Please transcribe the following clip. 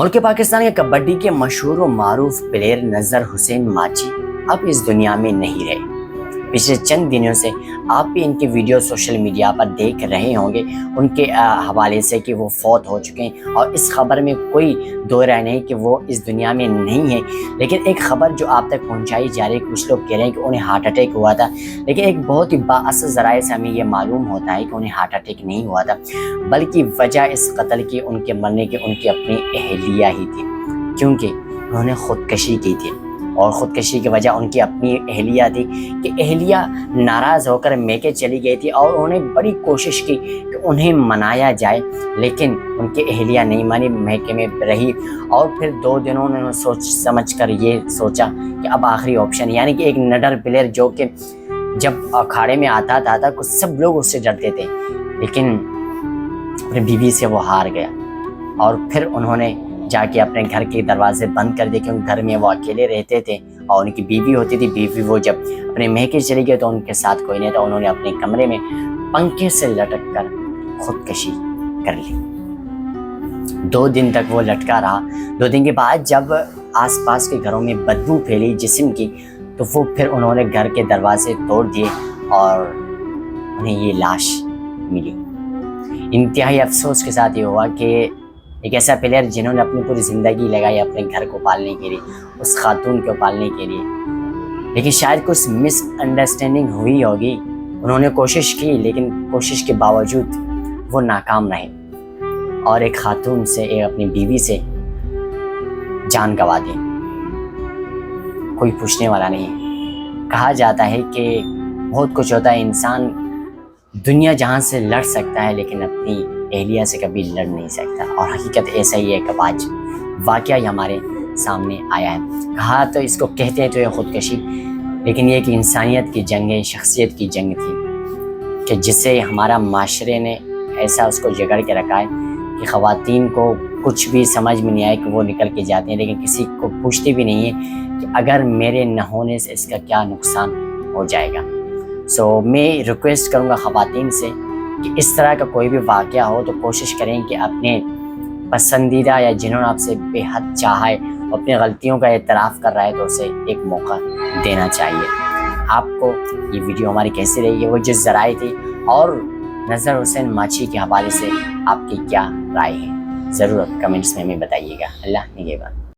ملک پاکستان کے کبڈی کے مشہور و معروف پلیئر نذر حسین ماچی اب اس دنیا میں نہیں رہے۔ پچھلے چند دنوں سے آپ بھی ان کی ویڈیو سوشل میڈیا پر دیکھ رہے ہوں گے ان کے حوالے سے کہ وہ فوت ہو چکے ہیں، اور اس خبر میں کوئی دو رائے نہیں کہ وہ اس دنیا میں نہیں ہیں۔ لیکن ایک خبر جو آپ تک پہنچائی جا رہی ہے، کچھ لوگ کہہ رہے ہیں کہ انہیں ہارٹ اٹیک ہوا تھا، لیکن ایک بہت ہی بااثر ذرائع سے ہمیں یہ معلوم ہوتا ہے کہ انہیں ہارٹ اٹیک نہیں ہوا تھا، بلکہ وجہ اس قتل کی، ان کے مرنے کی، ان کی اپنی اہلیہ ہی تھی، کیونکہ انہوں نے خودکشی کی تھی۔ اور خودکشی کی وجہ ان کی اپنی اہلیہ تھی کہ اہلیہ ناراض ہو کر میکے چلی گئی تھی، اور انہوں نے بڑی کوشش کی کہ انہیں منایا جائے، لیکن ان کی اہلیہ نہیں مانی، میکے میں رہی۔ اور پھر 2 دنوں نے سوچ سمجھ کر یہ سوچا کہ اب آخری آپشن، یعنی کہ ایک نڈر پلیئر جو کہ جب اکھاڑے میں آتا تھا کچھ سب لوگ اس سے ڈرتے تھے، لیکن اپنی بیوی سے وہ ہار گیا۔ اور پھر انہوں نے جا کے اپنے گھر کے دروازے بند کر دیے، کیونکہ گھر میں وہ اکیلے رہتے تھے اور ان کی بیوی ہوتی تھی۔ بیوی وہ جب اپنے میکے چلی گئی تو ان کے ساتھ کوئی نہیں تھا، انہوں نے اپنے کمرے میں پنکھے سے لٹک کر خودکشی کر لی۔ 2 دن تک وہ لٹکا رہا۔ 2 دن کے بعد جب آس پاس کے گھروں میں بدبو پھیلی جسم کی، تو وہ پھر انہوں نے گھر کے دروازے توڑ دیے اور انہیں یہ لاش ملی۔ انتہائی افسوس کے ساتھ یہ ہوا کہ ایک ایسا پلیئر جنہوں نے اپنی پوری زندگی لگائی اپنے گھر کو پالنے کے لیے، اس خاتون کو پالنے کے لیے، لیکن شاید کچھ مس انڈرسٹینڈنگ ہوئی ہوگی۔ انہوں نے کوشش کی، لیکن کوشش کے باوجود وہ ناکام رہے، اور ایک خاتون سے، اپنی بیوی سے جان گنوا دی۔ کوئی پوچھنے والا نہیں ہے۔ کہا جاتا ہے کہ بہت کچھ ہوتا ہے، انسان دنیا جہاں سے لڑ سکتا ہے لیکن اپنی اہلیہ سے کبھی لڑ نہیں سکتا، اور حقیقت ایسا ہی ہے کہ آج واقعہ ہی ہمارے سامنے آیا ہے۔ کہا تو اس کو کہتے ہیں تو یہ خودکشی، لیکن یہ کہ انسانیت کی جنگ ہے، شخصیت کی جنگ تھی، کہ جسے ہمارا معاشرے نے ایسا اس کو جگڑ کے رکھا ہے کہ خواتین کو کچھ بھی سمجھ میں نہیں آئے کہ وہ نکل کے جاتے ہیں، لیکن کسی کو پوچھتے بھی نہیں ہیں کہ اگر میرے نہ ہونے سے اس کا کیا نقصان ہو جائے گا۔ میں ریکویسٹ کروں گا خواتین سے کہ اس طرح کا کوئی بھی واقعہ ہو تو کوشش کریں کہ اپنے پسندیدہ یا جنہوں نے آپ سے بے حد چاہا ہے، اپنی غلطیوں کا اعتراف کر رہا ہے، تو اسے ایک موقع دینا چاہیے۔ آپ کو یہ ویڈیو ہماری کیسی رہی ہے، وہ جس ذرائع تھی، اور نذر حسین ماچی کے حوالے سے آپ کی کیا رائے ہے، ضرور کمنٹس میں ہمیں بتائیے گا۔ اللہ نگہبان۔